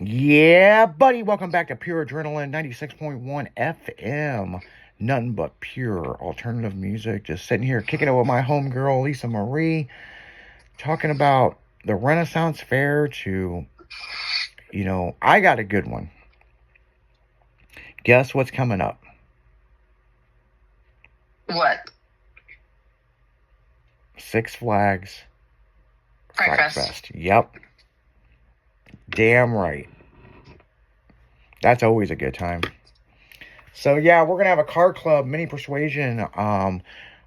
Yeah, buddy, welcome back to Pure Adrenaline 96.1 FM. Nothing but pure alternative music. Just sitting here kicking it with my homegirl, Lisa Marie, talking about the Renaissance Fair to, I got a good one. Guess what's coming up? What? Six Flags Fright Fest. Yep. Damn right. That's always a good time. So yeah, we're gonna have a car club mini persuasion.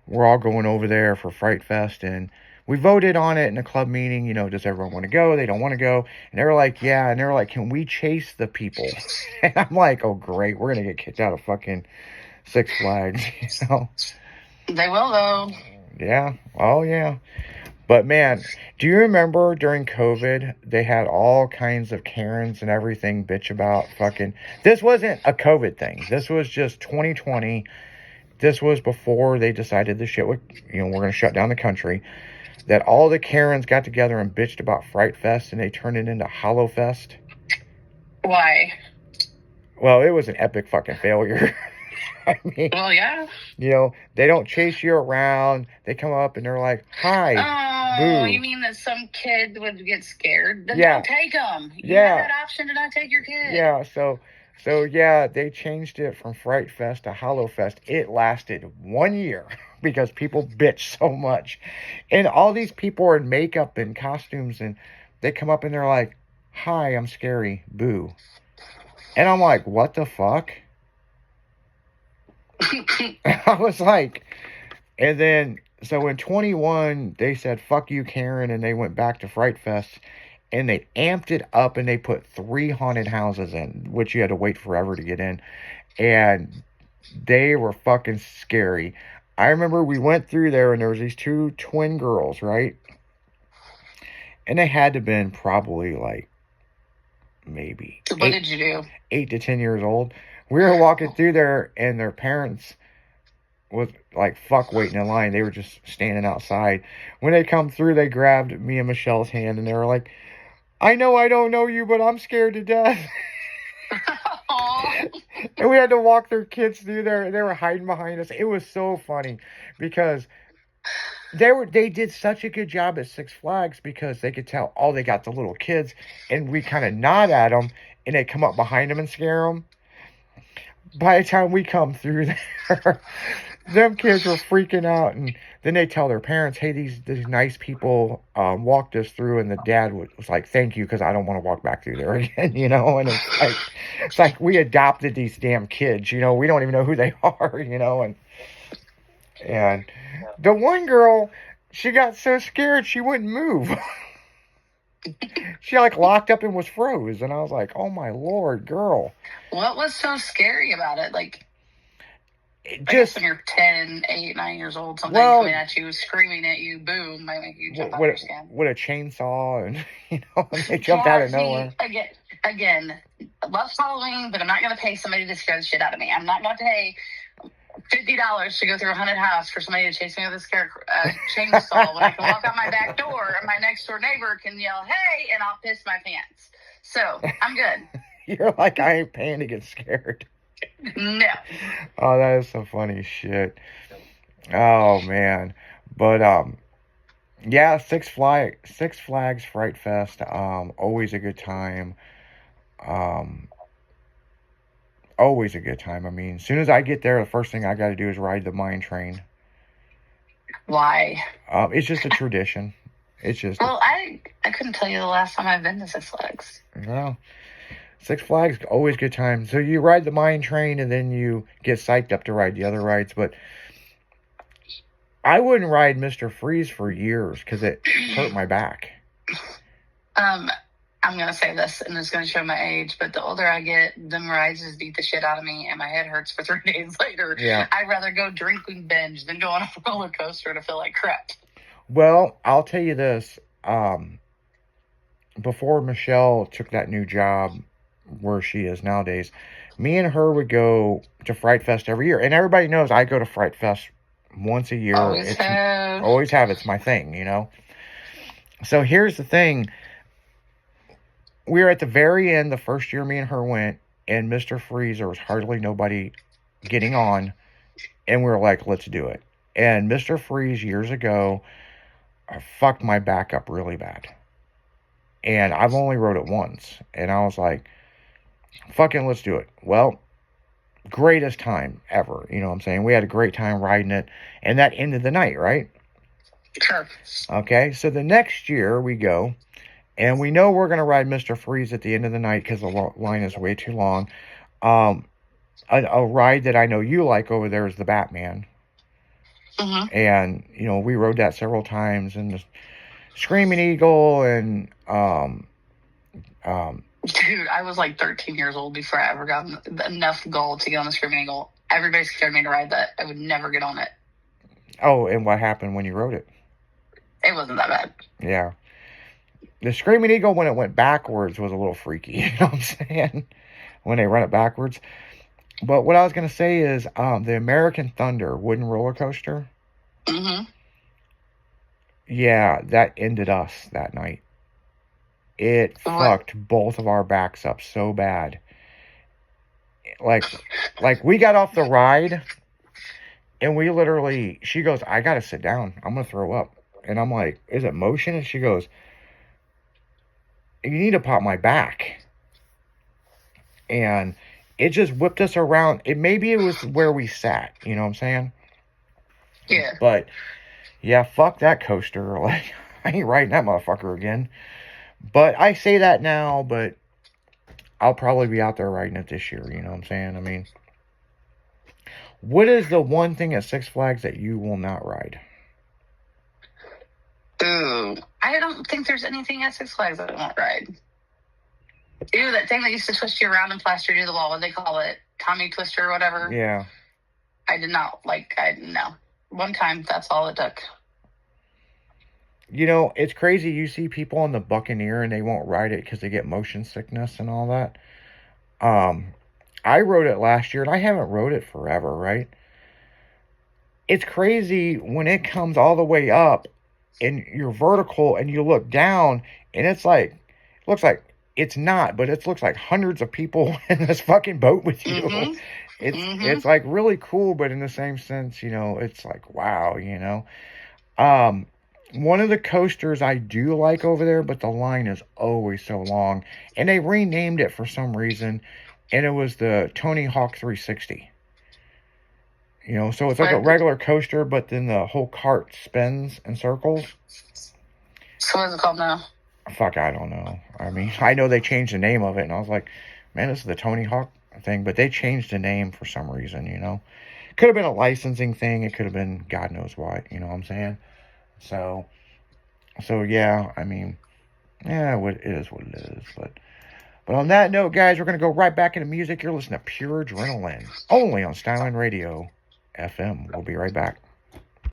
We're all going over there for Fright Fest, and we voted on it in a club meeting. Does everyone want to go? They don't want to go, and they were like, yeah, and they were like, can we chase the people? And I'm like, oh great, we're gonna get kicked out of fucking Six Flags, They will though. Yeah. Oh yeah. But man, do you remember during COVID, they had all kinds of Karens and everything bitch about fucking. This wasn't a COVID thing. This was just 2020. This was before they decided the shit would, we're going to shut down the country. That all the Karens got together and bitched about Fright Fest and they turned it into Hollow Fest. Why? Well, it was an epic fucking failure. I mean, well, yeah. They don't chase you around. They come up and they're like, hi. Oh, boo. You mean that some kid would get scared? Then Yeah. don't take them. You Yeah. have that option to not take your kid. Yeah, so yeah, they changed it from Fright Fest to Hollow Fest. It lasted 1 year because people bitch so much. And all these people are in makeup and costumes and they come up and they're like, hi, I'm scary. Boo. And I'm like, what the fuck? I was like, and then, so in 21, they said, fuck you, Karen, and they went back to Fright Fest, and they amped it up, and they put 3 haunted houses in, which you had to wait forever to get in, and they were fucking scary. I remember we went through there, and there was these 2 twin girls, right? And they had to have been probably, like, maybe What did you do? 8 to 10 years old. We were walking through there, and their parents was like, fuck waiting in line. They were just standing outside. When they come through, they grabbed me and Michelle's hand, and they were like, I know I don't know you, but I'm scared to death. And we had to walk their kids through there. They were hiding behind us. It was so funny because they did such a good job at Six Flags because they could tell, oh, they got the little kids, and we kind of nod at them, and they come up behind them and scare them. By the time we come through there, them kids were freaking out, and then they tell their parents, hey, these nice people walked us through, and the dad was like, thank you, because I don't want to walk back through there again, and it's like we adopted these damn kids, we don't even know who they are, and the one girl, she got so scared she wouldn't move. She like locked up and was froze, and I was like, oh my Lord, girl. What was so scary about it? Like, just when you're 10, 8, 9 years old, something coming at you, screaming at you, boom, might make you jump out of your skin. With a chainsaw, and and they jumped out of nowhere. Again, I love Halloween, but I'm not going to pay somebody to scare the shit out of me. I'm not going to pay $50 to go through a haunted house for somebody to chase me with a chainsaw when I can walk out my back door and my next door neighbor can yell, hey, and I'll piss my pants. So, I'm good. You're like, I ain't paying to get scared. No. Oh, that is some funny shit. Oh, man. But, yeah, Six Flags Fright Fest, always a good time. Always a good time. I mean, as soon as I get there, the first thing I got to do is ride the mine train. Why? It's just a tradition. It's just. Well, I couldn't tell you the last time I've been to Six Flags. Well, Six Flags, always good time. So you ride the mine train and then you get psyched up to ride the other rides. But I wouldn't ride Mr. Freeze for years because it hurt my back. I'm going to say this, and it's going to show my age, but the older I get, them rides just beat the shit out of me, and my head hurts for 3 days later. Yeah. I'd rather go drinking binge than go on a roller coaster to feel like crap. Well, I'll tell you this. Before Michelle took that new job where she is nowadays, me and her would go to Fright Fest every year. And everybody knows I go to Fright Fest once a year. Always have. It's my thing, So here's the thing. we were at the very end, the first year me and her went, and Mr. Freeze, there was hardly nobody getting on, and we were like, let's do it. And Mr. Freeze, years ago, fucked my back up really bad. And I've only rode it once. And I was like, fucking let's do it. Well, greatest time ever. You know what I'm saying? We had a great time riding it. And that ended the night, right? Sure. Okay, so the next year we go, and we know we're going to ride Mr. Freeze at the end of the night because the line is way too long. A ride that I know you like over there is the Batman. Mm-hmm. And, you know, we rode that several times, and the Screaming Eagle, and, Dude, I was like 13 years old before I ever got enough gold to get on the Screaming Eagle. Everybody scared me to ride that. I would never get on it. oh, and what happened when you rode it? It wasn't that bad. Yeah. The Screaming Eagle, when it went backwards, was a little freaky. You know what I'm saying? When they run it backwards. But what I was going to say is the American Thunder wooden roller coaster. Mm-hmm. Yeah, that ended us that night. It fucked both of our backs up so bad. Like we got off the ride, and we literally, she goes, I got to sit down. I'm going to throw up. And I'm like, is it motion? And she goes, you need to pop my back. And it just whipped us around. Maybe it was where we sat, you know what I'm saying? Yeah. But yeah, fuck that coaster. Like, I ain't riding that motherfucker again. But I say that now, but I'll probably be out there riding it this year, you know what I'm saying? I mean, what is the one thing at Six Flags that you will not ride? Ooh, I don't think there's anything at Six Flags that I won't ride. Ew, that thing that used to twist you around and plaster you to the wall, what do they call it? Tommy Twister or whatever? Yeah. I did not like, no. One time, that's all it took. You know, it's crazy. You see people on the Buccaneer and they won't ride it because they get motion sickness and all that. I rode it last year and I haven't rode it forever, right? It's crazy when it comes all the way up and you're vertical and you look down and it's like, it looks like, it's not, but it looks like hundreds of people in this fucking boat with you. Mm-hmm. It's like really cool, but in the same sense, you know, it's like, wow, you know. One of the coasters I do like over there, but the line is always so long. And they renamed it for some reason, and it was the Tony Hawk 360. You know, so it's like a regular coaster, but then the whole cart spins in circles. So what is it called now? Fuck, I don't know. I mean, I know they changed the name of it, and I was like, man, this is the Tony Hawk thing, but they changed the name for some reason, you know. Could have been a licensing thing. It could have been God knows what, you know what I'm saying? So yeah, I mean, yeah, it is what it is. But on that note, guys, we're going to go right back into music. You're listening to Pure Adrenaline, only on Styling Radio FM. We'll be right back.